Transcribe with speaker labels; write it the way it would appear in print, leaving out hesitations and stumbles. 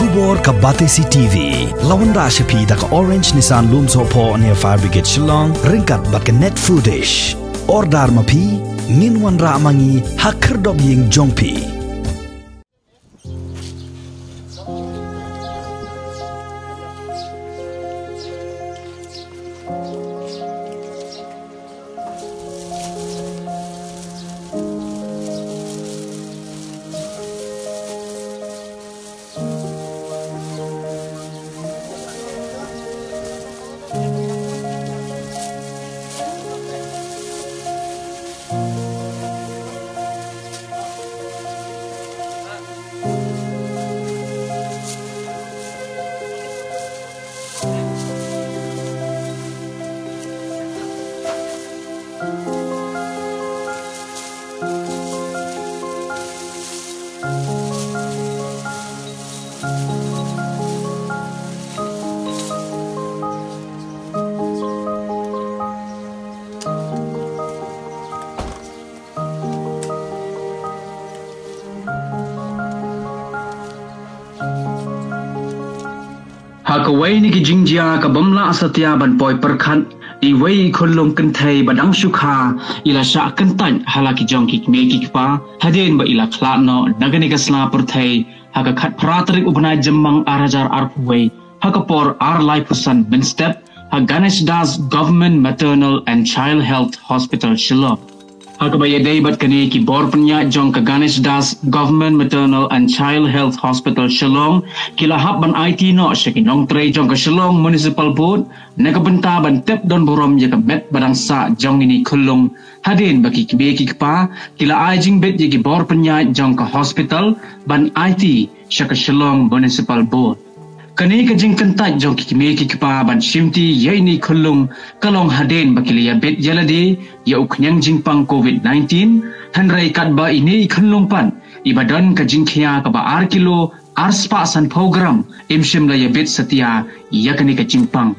Speaker 1: Tubor ka Batesi TV. Lawan ra shapi da ka Orange Nissan Lumso po near Fire Brigade Shillong. Ringkat bat ka net footage. Ordar mapi. Ninwan ra amangi hakerdob ying jongpi.
Speaker 2: Hakaway ni kijingjia kabamla asatya ban poi perkhat iway khulung kenthai badang sukha ila sha kentan halaki jong ki meki pa haden ba ila khlano nagani kasla perthai haka khat pratrik ubnai jemmang arajar arpway hakapor ar laifusan bin step ha Ganesh Das Government Maternal and Child Health Hospital Shillong hakabaya day bat kani ki bor panya jong ka Ganesh Das Government Maternal and Child Health Hospital Shillong kila hab ban IT no shakinong tray jong ka Shillong Municipal Board nakabenta ban tep don borom ya ka bet badang sa jong ini khulung hadin baki kibeki pa kila ajing bet yaki bor panya jong ka hospital ban IT shaka Shillong Municipal Board kani ka jing kentat jong kikimeki pa ban shimti yaini khulung kalong haden bakiliya bet yalade ya uknyang jingpang COVID-19 hanrai katba ini khulung pan ibadan ka jingkhia ka ba ar kilo ar spa san program imshim la ya bet satia yakani ka jingpang